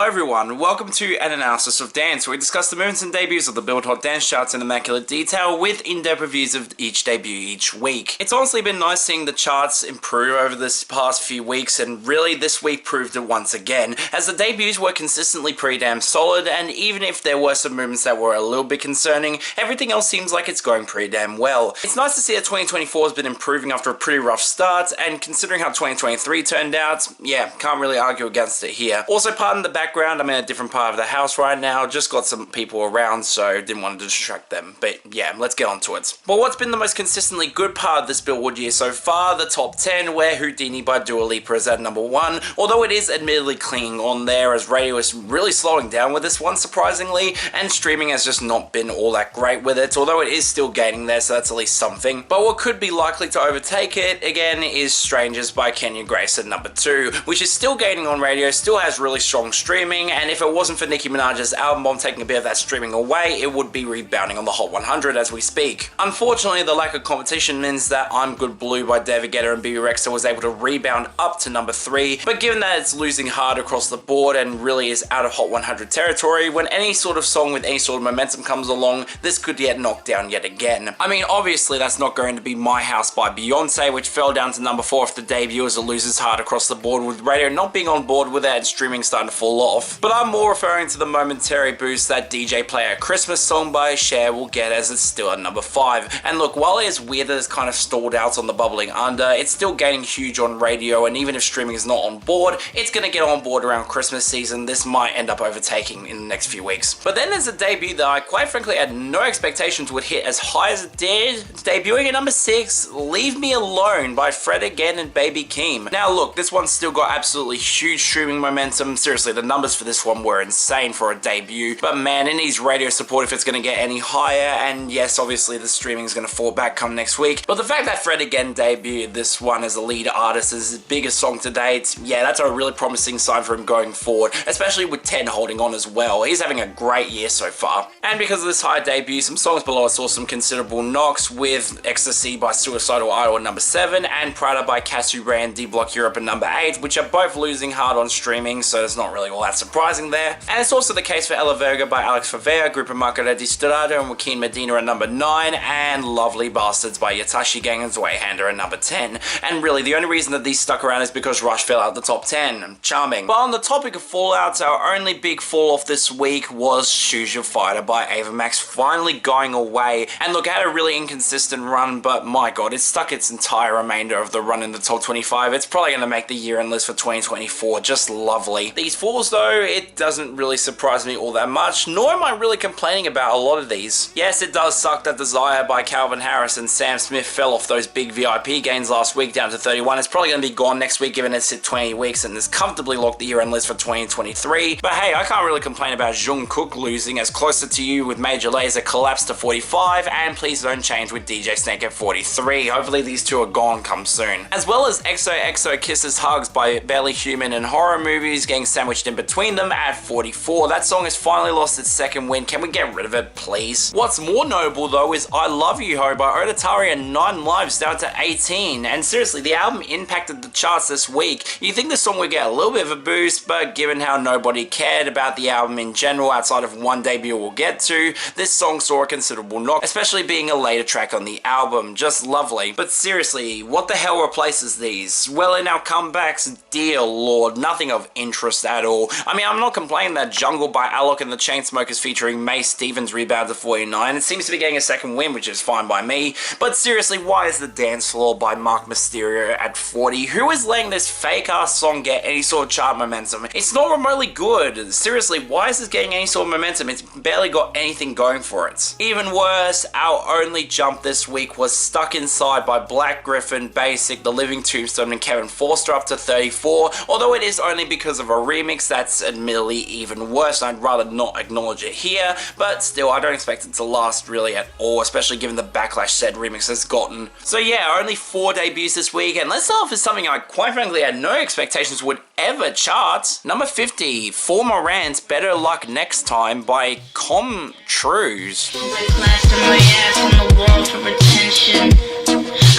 everyone, welcome to an analysis of dance, where we discuss the movements and debuts of the Billboard Hot Dance Charts in immaculate detail with in-depth reviews of each debut each week. It's honestly been nice seeing the charts improve over this past few weeks, and really this week proved it once again, as the debuts were consistently pretty damn solid, and even if there were some movements that were a little bit concerning, everything else seems like it's going pretty damn well. It's nice to see that 2024 has been improving after a pretty rough start, and considering how 2023 turned out, yeah, can't really argue against it here. Also, pardon the background, I'm in a different part of the house right now, just got some people around, so didn't want to distract them. But yeah, let's get on to it. But what's been the most consistently good part of this Billboard year so far? The top 10, where Houdini by Dua Lipa is at number 1, although it is admittedly clinging on there, as radio is really slowing down with this one, surprisingly, and streaming has just not been all that great with it, although it is still gaining there, so that's at least something. But what could be likely to overtake it, again, is Strangers by Kenya Grace at number 2, which is still gaining on radio, still has really strong streaming, and if it wasn't for Nicki Minaj's album bomb taking a bit of that streaming away, it would be rebounding on the Hot 100 as we speak. Unfortunately, the lack of competition means that I'm Good Blue by David Guetta and BB Rexa was able to rebound up to number 3, but given that it's losing hard across the board and really is out of Hot 100 territory, when any sort of song with any sort of momentum comes along, this could get knocked down yet again. I mean, obviously that's not going to be My House by Beyonce, which fell down to number 4 after the debut as it loses hard across the board, with radio not being on board with it and streaming starting to fall off. But I'm more referring to the momentary boost that DJ Play a Christmas Song by Cher will get, as it's still at number 5. And look, while it is weird that it's kind of stalled out on the bubbling under, it's still gaining huge on radio, and even if streaming is not on board, it's going to get on board around Christmas season. This might end up overtaking in the next few weeks. But then there's a debut that I quite frankly had no expectations would hit as high as it did, debuting at number 6, Leave Me Alone by Fred Again and Baby Keem. Now look, this one's still got absolutely huge streaming momentum. Seriously, the numbers for this one were insane for a debut, but man, it needs radio support if it's going to get any higher, and yes, obviously the streaming is going to fall back come next week, but the fact that Fred Again debuted this one as a lead artist as his biggest song to date, yeah, that's a really promising sign for him going forward, especially with 10 holding on as well. He's having a great year so far. And because of this high debut, some songs below it saw some considerable knocks, with Ecstasy by Suicidal Idol at number 7, and Prada by Cassie Ray and D-Block Europe at number 8, which are both losing hard on streaming, so it's not really all that surprising there. And it's also the case for Ella Verga by Alex Favela, Grupo Marca de Estrada and Joaquin Medina at number 9, and Lovely Bastards by Yatashi Gang and Zweihander at number 10. And really, the only reason that these stuck around is because Rush fell out the top 10. Charming. But on the topic of fallouts, our only big fall off this week was Choose Your Fighter by Ava Max finally going away. And look, it had a really inconsistent run, but my god, it stuck its entire remainder of the run in the top 25. It's probably going to make the year-end list for 2024. Just lovely. These falls though, it doesn't really surprise me all that much, nor am I really complaining about a lot of these. Yes, it does suck that Desire by Calvin Harris and Sam Smith fell off those big VIP gains last week down to 31. It's probably going to be gone next week given it's hit 20 weeks and has comfortably locked the year-end list for 2023. But hey, I can't really complain about Jungkook losing, as Closer to You with Major Lazer collapsed to 45, and Please Don't Change with DJ Snake at 43. Hopefully these two are gone come soon. As well as XOXO Kisses Hugs by Barely Human and Horror Movies getting sandwiched in between them at 44. That song has finally lost its second win. Can we get rid of it, please? What's more notable though is I Love You Ho by Odetari and 9 Lives down to 18. And seriously, the album impacted the charts this week. You think the song would get a little bit of a boost, but given how nobody cared about the album in general outside of one debut we'll get to, this song saw a considerable knock, especially being a later track on the album. Just lovely. But seriously, what the hell replaces these? Well, in our comebacks, dear lord, nothing of interest at all. I mean, I'm not complaining that Jungle by Alok and the Chainsmokers featuring Mae Stevens rebounded to 49. It seems to be getting a second win, which is fine by me. But seriously, why is The Dance Floor by Mark Mysterio at 40? Who is letting this fake-ass song get any sort of chart momentum? It's not remotely good. Seriously, why is this getting any sort of momentum? It's barely got anything going for it. Even worse, our only jump this week was Stuck Inside by Black Griffin, Basic, The Living Tombstone, and Kevin Forster up to 34, although it is only because of a remix that's admittedly even worse, and I'd rather not acknowledge it here, but still, I don't expect it to last really at all, especially given the backlash said remix has gotten. So yeah, only 4 debuts this week, and let's start off with something I quite frankly had no expectations would ever chart. Number 50, for Morant, Better Luck Next Time by Truise.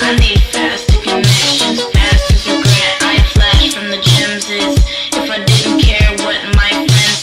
I need faster connections, fast as a grant. I flash from the gems. If I didn't care what my friends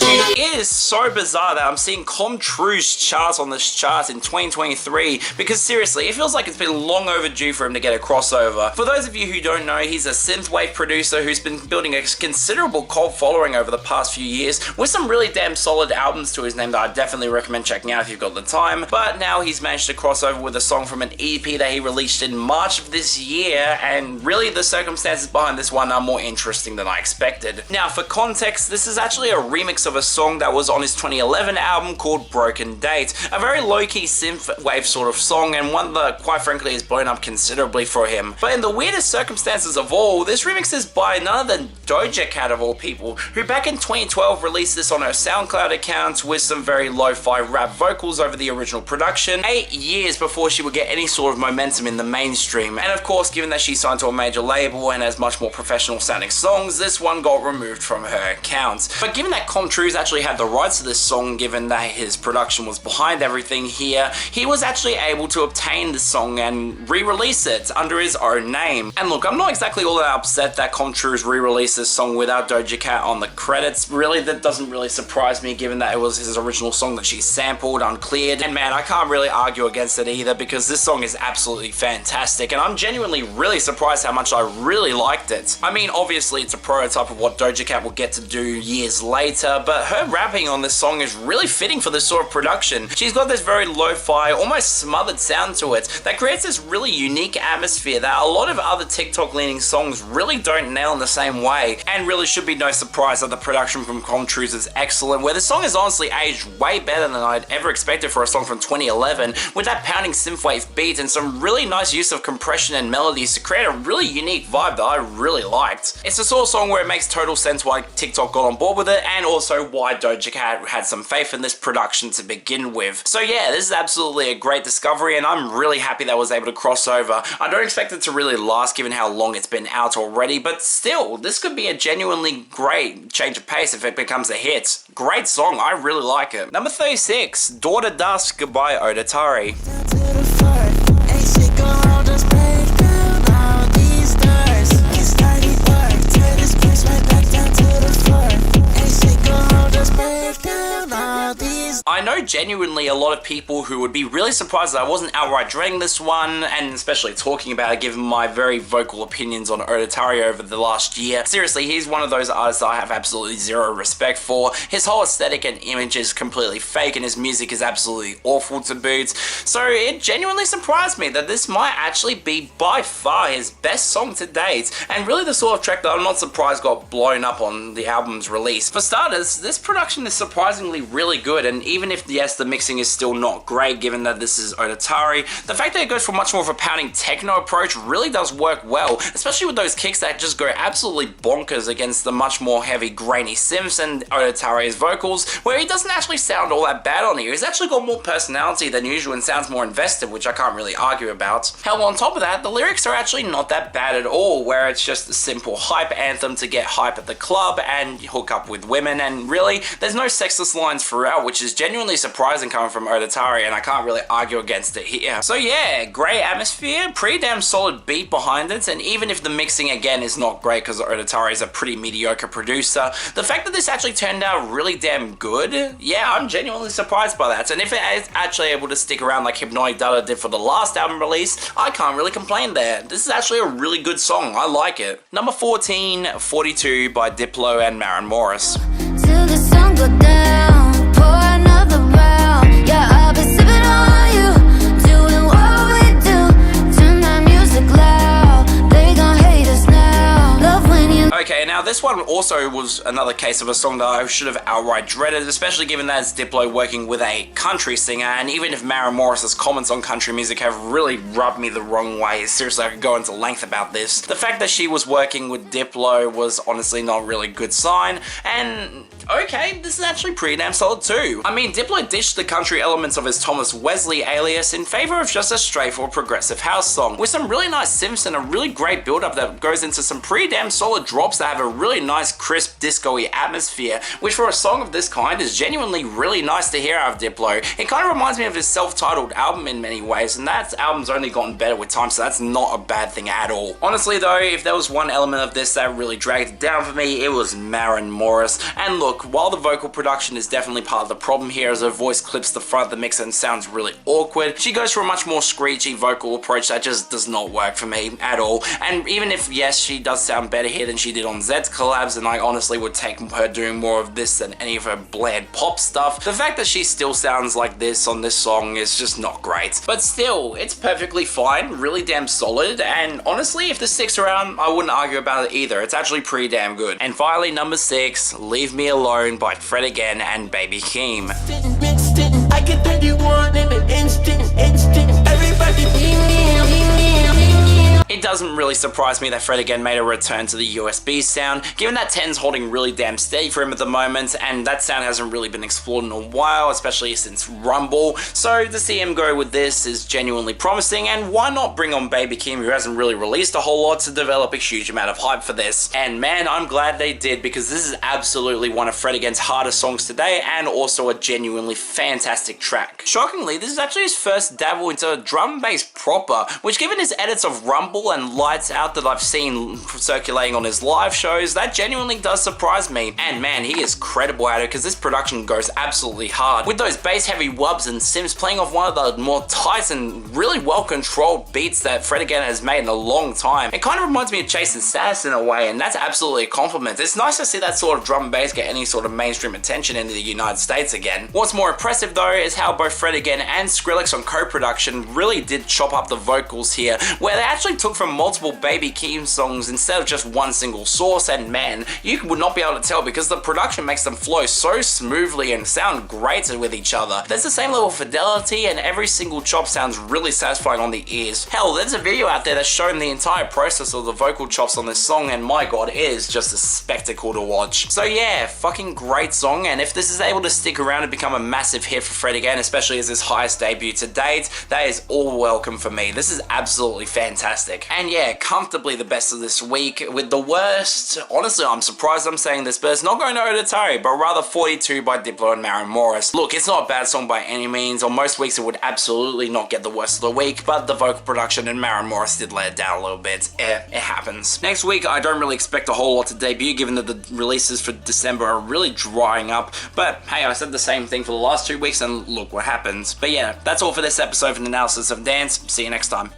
so bizarre that I'm seeing Truise charts on this chart in 2023 because seriously, it feels like it's been long overdue for him to get a crossover. For those of you who don't know, he's a synthwave producer who's been building a considerable cult following over the past few years with some really damn solid albums to his name that I definitely recommend checking out if you've got the time. But now he's managed to cross over with a song from an EP that he released in March of this year, and really the circumstances behind this one are more interesting than I expected. Now for context, this is actually a remix of a song that was on his 2011 album called Broken Date, a very low-key synthwave sort of song and one that quite frankly has blown up considerably for him. But in the weirdest circumstances of all, this remix is by none other than Doja Cat of all people, who back in 2012 released this on her SoundCloud account with some very lo-fi rap vocals over the original production, 8 years before she would get any sort of momentum in the mainstream. And of course, given that she signed to a major label and has much more professional sounding songs, this one got removed from her account. But given that Truise actually had the rights to this song, given that his production was behind everything here, he was actually able to obtain the song and re-release it under his own name. And look, I'm not exactly all that upset that Truise re-released this song without Doja Cat on the credits. Really, that doesn't really surprise me given that it was his original song that she sampled, uncleared. And man, I can't really argue against it either because this song is absolutely fantastic and I'm genuinely really surprised how much I really liked it. I mean, obviously it's a prototype of what Doja Cat will get to do years later, but her rapping on this song is really fitting for this sort of production. She's got this very lo-fi, almost smothered sound to it that creates this really unique atmosphere that a lot of other TikTok-leaning songs really don't nail in the same way, and really should be no surprise that the production from Truise is excellent, where the song has honestly aged way better than I'd ever expected for a song from 2011, with that pounding synthwave beat and some really nice use of compression and melodies to create a really unique vibe that I really liked. It's the sort of song where it makes total sense why TikTok got on board with it, and also why Doja Cat had some faith in this production to begin with. So yeah, this is absolutely a great discovery and I'm really happy that I was able to cross over. I don't expect it to really last given how long it's been out already, but still, this could be a genuinely great change of pace if it becomes a hit. Great song, I really like it. Number 36, Daughter DUSK by Odetari. I know genuinely a lot of people who would be really surprised that I wasn't outright dreading this one, and especially talking about it given my very vocal opinions on Odetari over the last year. Seriously, he's one of those artists that I have absolutely zero respect for. His whole aesthetic and image is completely fake and his music is absolutely awful to boot. So it genuinely surprised me that this might actually be by far his best song to date, and really the sort of track that I'm not surprised got blown up on the album's release. For starters, this production is surprisingly really good, and even if, yes, the mixing is still not great given that this is Odetari, the fact that it goes for much more of a pounding techno approach really does work well, especially with those kicks that just go absolutely bonkers against the much more heavy grainy synths and Odetari's vocals, where he doesn't actually sound all that bad on here. He's actually got more personality than usual and sounds more invested, which I can't really argue about. Hell, on top of that, the lyrics are actually not that bad at all, where it's just a simple hype anthem to get hype at the club and hook up with women, and really, there's no sexist lines throughout, which is genuinely surprising coming from Odetari, and I can't really argue against it here. So yeah, great atmosphere, pretty damn solid beat behind it, and even if the mixing again is not great because Odetari is a pretty mediocre producer, the fact that this actually turned out really damn good, yeah, I'm genuinely surprised by that. And if it is actually able to stick around like Hypnotic Data did for the last album release, I can't really complain there. This is actually a really good song, I like it. Number 14, 42 by Diplo and Maren Morris. Till the sun go down, pour another round. Yeah, I've been sipping on you, doing what we do. Turn that music loud, they gon' hate us now. Love when you. Okay, now this one also was another case of a song that I should have outright dreaded, especially given that it's Diplo working with a country singer, and even if Maren Morris's comments on country music have really rubbed me the wrong way, seriously, I could go into length about this. The fact that she was working with Diplo was honestly not really a good sign, and okay, this is actually pretty damn solid too. I mean, Diplo ditched the country elements of his Thomas Wesley alias in favor of just a straightforward progressive house song, with some really nice synths and a really great build-up that goes into some pretty damn solid drops that have a really really nice, crisp, disco-y atmosphere, which for a song of this kind is genuinely really nice to hear out of Diplo. It kind of reminds me of his self-titled album in many ways, and that album's only gotten better with time, so that's not a bad thing at all. Honestly though, if there was one element of this that really dragged it down for me, it was Maren Morris. And look, while the vocal production is definitely part of the problem here, as her voice clips the front of the mix and sounds really awkward, she goes for a much more screechy vocal approach that just does not work for me at all. And even if, yes, she does sound better here than she did on Zed's collabs, and I honestly would take her doing more of this than any of her bland pop stuff, the fact that she still sounds like this on this song is just not great. But still, it's perfectly fine, really damn solid, and honestly, if this sticks around, I wouldn't argue about it either. It's actually pretty damn good. And finally, number 6, Leave Me Alone by Fred Again and Baby Keem. I can turn you on in an instant. Everybody It doesn't really surprise me that Fred Again made a return to the USB sound, given that 10's holding really damn steady for him at the moment, and that sound hasn't really been explored in a while, especially since Rumble. So to see him go with this is genuinely promising, and why not bring on Baby Keem, who hasn't really released a whole lot, to develop a huge amount of hype for this. And man, I'm glad they did, because this is absolutely one of Fred Again's hardest songs today, and also a genuinely fantastic track. Shockingly, this is actually his first dabble into drum and bass proper, which given his edits of Rumble and Lights Out that I've seen circulating on his live shows, that genuinely does surprise me. And man, he is credible at it, because this production goes absolutely hard, with those bass heavy wubs and sims playing off one of the more tight and really well controlled beats that Fred Again has made in a long time. It kind of reminds me of Chase and Sass in a way, and that's absolutely a compliment. It's nice to see that sort of drum and bass get any sort of mainstream attention in the United States again. What's more impressive though is how both Fred Again and Skrillex on co-production really did chop up the vocals here, where they actually took from multiple Baby Keem songs instead of just one single source, and man, you would not be able to tell, because the production makes them flow so smoothly and sound great with each other. There's the same level of fidelity, and every single chop sounds really satisfying on the ears. Hell, there's a video out there that's showing the entire process of the vocal chops on this song, and my god, it is just a spectacle to watch. So yeah, fucking great song, and if this is able to stick around and become a massive hit for Fred Again, especially as his highest debut to date, that is all welcome for me. This is absolutely fantastic. And yeah, comfortably the best of this week, with the worst, honestly I'm surprised I'm saying this, but it's not going to Odetari, but rather 42 by Diplo and Maren Morris. Look, it's not a bad song by any means. On most weeks it would absolutely not get the worst of the week, but the vocal production and Maren Morris did let it down a little bit. It happens. Next week I don't really expect a whole lot to debut, given that the releases for December are really drying up, but hey, I said the same thing for the last 2 weeks and look what happens. But yeah, that's all for this episode of an analysis of dance. See you next time.